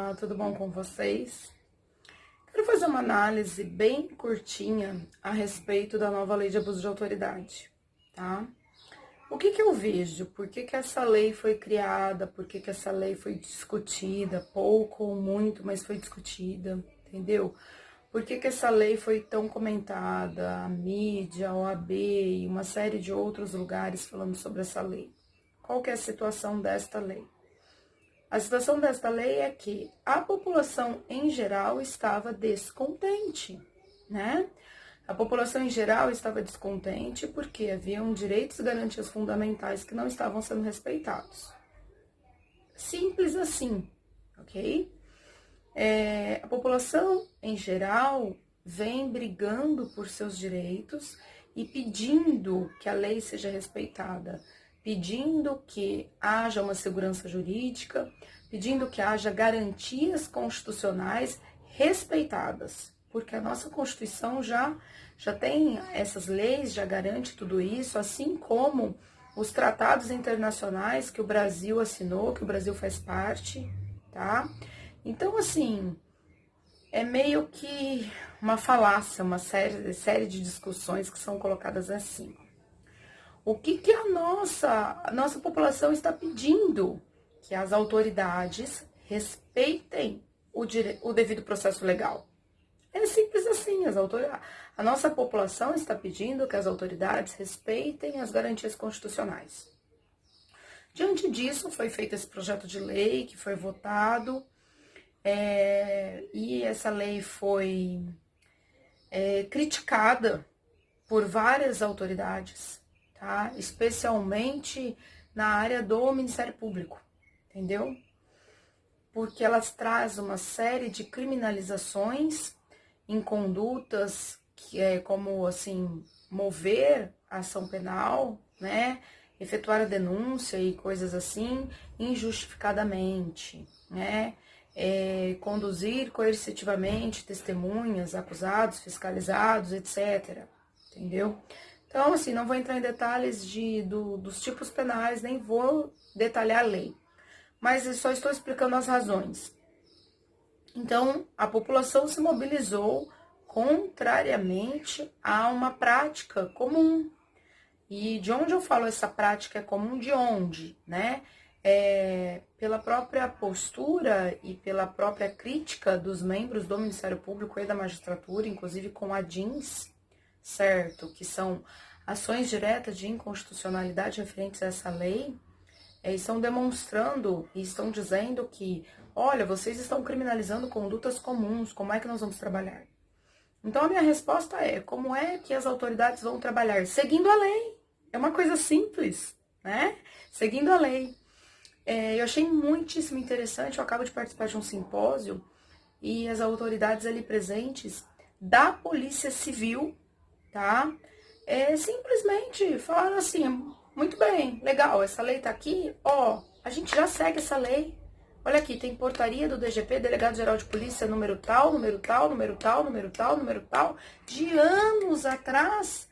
Olá, tudo bom com vocês? Quero fazer uma análise bem curtinha a respeito da nova lei de abuso de autoridade, tá? O que eu vejo? Por que essa lei foi criada? Por que essa lei foi discutida? Pouco ou muito, mas foi discutida, entendeu? Por que essa lei foi tão comentada? A mídia, a OAB e uma série de outros lugares falando sobre essa lei. Qual que é a situação desta lei? A situação desta lei é que a população em geral estava descontente, né? A população em geral estava descontente porque haviam direitos e garantias fundamentais que não estavam sendo respeitados. Simples assim, ok? A população em geral vem brigando por seus direitos e pedindo que a lei seja respeitada, pedindo que haja uma segurança jurídica, pedindo que haja garantias constitucionais respeitadas, porque a nossa Constituição já tem essas leis, já garante tudo isso, assim como os tratados internacionais que o Brasil assinou, que o Brasil faz parte, tá? Então, assim, é meio que uma falácia, uma série de discussões que são colocadas assim. O que a nossa população está pedindo? Que as autoridades respeitem o devido processo legal. É simples assim, a nossa população está pedindo que as autoridades respeitem as garantias constitucionais. Diante disso, foi feito esse projeto de lei que foi votado, e essa lei foi criticada por várias autoridades, tá? Especialmente na área do Ministério Público, entendeu? Porque elas trazem uma série de criminalizações em condutas que é como, assim, mover a ação penal, né? Efetuar a denúncia e coisas assim, injustificadamente, né? Conduzir coercitivamente testemunhas, acusados, fiscalizados, etc. Entendeu? Então, assim, não vou entrar em detalhes dos tipos penais, nem vou detalhar a lei, mas eu só estou explicando as razões. Então, a população se mobilizou contrariamente a uma prática comum. E de onde eu falo essa prática é comum? De onde, né? Pela própria postura e pela própria crítica dos membros do Ministério Público e da magistratura, inclusive com a DINS, certo? Que são ações diretas de inconstitucionalidade referentes a essa lei, estão demonstrando e estão dizendo que, olha, vocês estão criminalizando condutas comuns, como é que nós vamos trabalhar? Então, a minha resposta é, como é que as autoridades vão trabalhar? Seguindo a lei. É uma coisa simples, né? Seguindo a lei. Eu achei muitíssimo interessante, eu acabo de participar de um simpósio e as autoridades ali presentes da Polícia Civil, tá? Simplesmente falaram assim, muito bem, legal, essa lei tá aqui, a gente já segue essa lei. Olha aqui, tem portaria do DGP, Delegado Geral de Polícia, número tal, número tal, número tal, número tal, número tal, de anos atrás,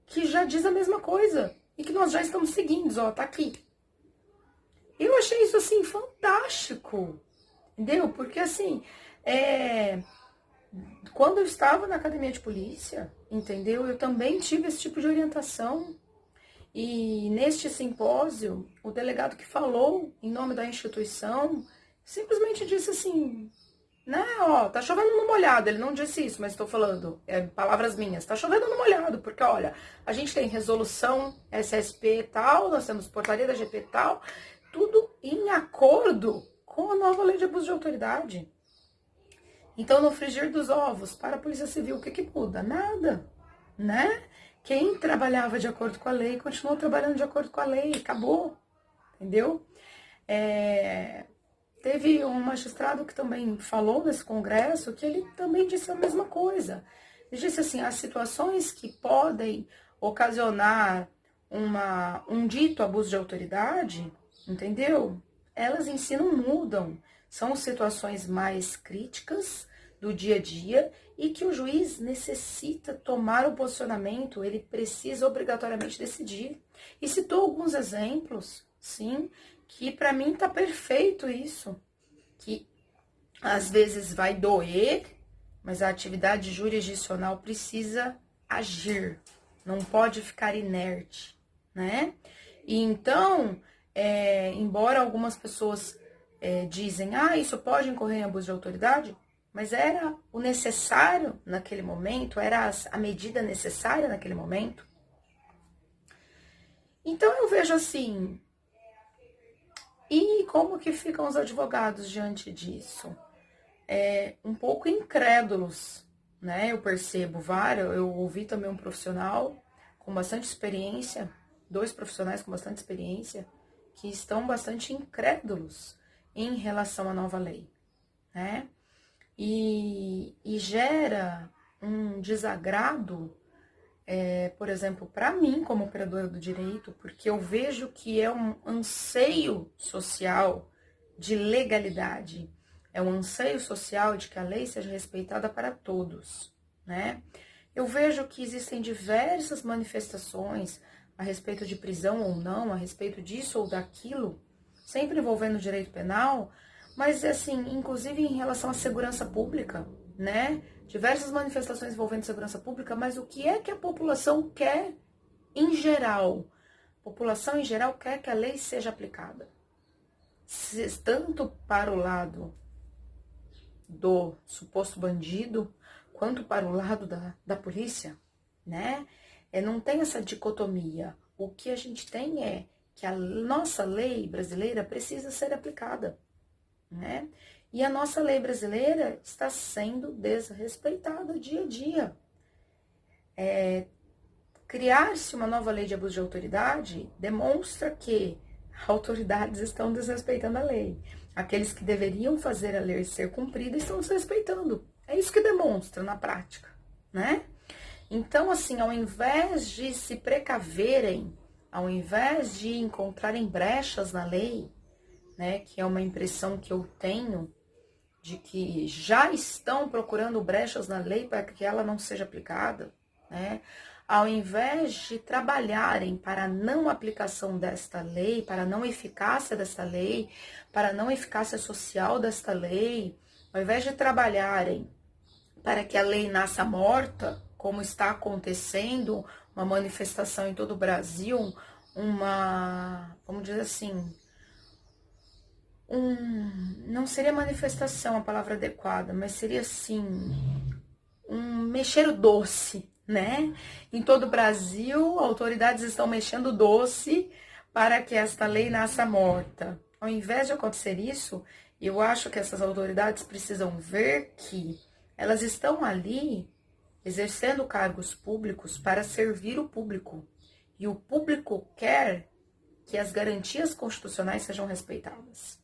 que já diz a mesma coisa e que nós já estamos seguindo, tá aqui. Eu achei isso, assim, fantástico, entendeu? Porque, assim, quando eu estava na academia de polícia, entendeu? Eu também tive esse tipo de orientação. E neste simpósio, o delegado que falou em nome da instituição simplesmente disse assim, né, tá chovendo no molhado. Ele não disse isso, mas estou falando, palavras minhas, tá chovendo no molhado, porque olha, a gente tem resolução SSP tal, nós temos portaria da GP tal, tudo em acordo com a nova lei de abuso de autoridade. Então, no frigir dos ovos, para a Polícia Civil, o que muda? Nada, né? Quem trabalhava de acordo com a lei, continuou trabalhando de acordo com a lei, acabou, entendeu? Teve um magistrado que também falou nesse congresso, que ele também disse a mesma coisa. Ele disse assim, as situações que podem ocasionar um dito abuso de autoridade, entendeu? Elas em si não mudam. São situações mais críticas do dia a dia e que o juiz necessita tomar o posicionamento, ele precisa obrigatoriamente decidir. E citou alguns exemplos, sim, que para mim tá perfeito isso, que às vezes vai doer, mas a atividade jurisdicional precisa agir, não pode ficar inerte, né? E então, embora algumas pessoas dizem, isso pode incorrer em abuso de autoridade, mas era o necessário naquele momento, era a medida necessária naquele momento. Então eu vejo assim, e como que ficam os advogados diante disso? Um pouco incrédulos, né? Eu percebo eu ouvi também um profissional com bastante experiência, 2 profissionais com bastante experiência, que estão bastante incrédulos em relação à nova lei, né? E gera um desagrado, por exemplo, para mim como operadora do direito, porque eu vejo que é um anseio social de legalidade, é um anseio social de que a lei seja respeitada para todos, né? Eu vejo que existem diversas manifestações a respeito de prisão ou não, a respeito disso ou daquilo, sempre envolvendo o direito penal, mas assim, inclusive em relação à segurança pública, né? Diversas manifestações envolvendo segurança pública, mas o que é que a população quer em geral? A população em geral quer que a lei seja aplicada. Tanto para o lado do suposto bandido, quanto para o lado da polícia, né? Não tem essa dicotomia. O que a gente tem é que a nossa lei brasileira precisa ser aplicada, né? E a nossa lei brasileira está sendo desrespeitada dia a dia. Criar-se uma nova lei de abuso de autoridade demonstra que autoridades estão desrespeitando a lei. Aqueles que deveriam fazer a lei ser cumprida estão desrespeitando. É isso que demonstra na prática, né? Então, assim, ao invés de se precaverem, ao invés de encontrarem brechas na lei, né, que é uma impressão que eu tenho de que já estão procurando brechas na lei para que ela não seja aplicada, né? Ao invés de trabalharem para a não aplicação desta lei, para a não eficácia desta lei, para a não eficácia social desta lei, ao invés de trabalharem para que a lei nasça morta, como está acontecendo, uma manifestação em todo o Brasil, vamos dizer assim, não seria manifestação a palavra adequada, mas seria assim, um mexer o doce, né? Em todo o Brasil, autoridades estão mexendo o doce para que esta lei nasça morta. Ao invés de acontecer isso, eu acho que essas autoridades precisam ver que elas estão ali exercendo cargos públicos para servir o público. E o público quer que as garantias constitucionais sejam respeitadas,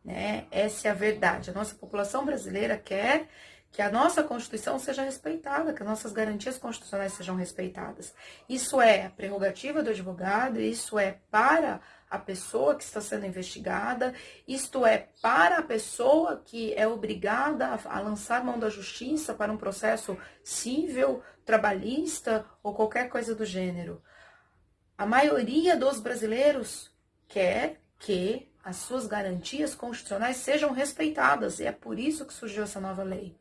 né? Essa é a verdade. A nossa população brasileira quer que a nossa Constituição seja respeitada, que as nossas garantias constitucionais sejam respeitadas. Isso é a prerrogativa do advogado, isso é para a pessoa que está sendo investigada, isto é para a pessoa que é obrigada a lançar mão da justiça para um processo civil, trabalhista ou qualquer coisa do gênero. A maioria dos brasileiros quer que as suas garantias constitucionais sejam respeitadas, e é por isso que surgiu essa nova lei.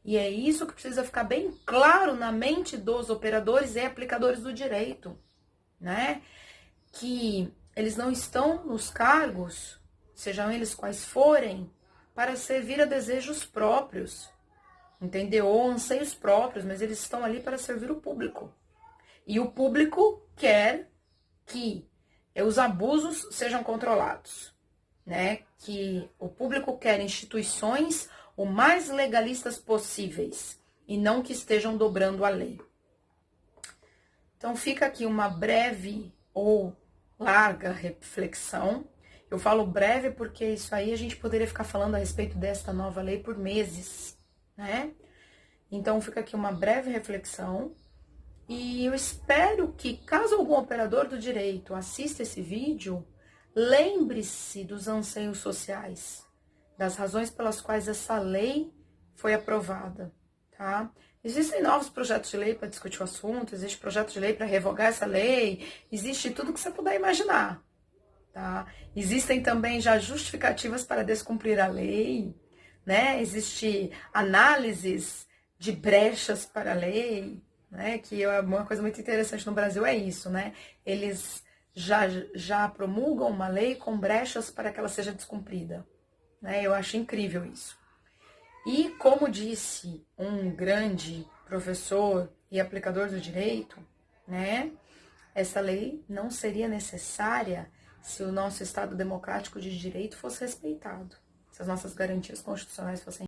E é isso que precisa ficar bem claro na mente dos operadores e aplicadores do direito, né? Que eles não estão nos cargos, sejam eles quais forem, para servir a desejos próprios, entendeu? Ou anseios próprios, mas eles estão ali para servir o público. E o público quer que os abusos sejam controlados, né? Que o público quer instituições o mais legalistas possíveis e não que estejam dobrando a lei. Então fica aqui uma breve ou larga reflexão. Eu falo breve porque isso aí a gente poderia ficar falando a respeito desta nova lei por meses, né? Então fica aqui uma breve reflexão e eu espero que, caso algum operador do direito assista esse vídeo, lembre-se dos anseios sociais, das razões pelas quais essa lei foi aprovada, tá? Existem novos projetos de lei para discutir o assunto, existe projeto de lei para revogar essa lei, existe tudo que você puder imaginar, tá? Existem também já justificativas para descumprir a lei, né? Existe análises de brechas para a lei, né? Que é uma coisa muito interessante no Brasil é isso, né? Eles já promulgam uma lei com brechas para que ela seja descumprida, né? Eu acho incrível isso. E como disse um grande professor e aplicador do direito, né? Essa lei não seria necessária se o nosso Estado democrático de direito fosse respeitado, se as nossas garantias constitucionais fossem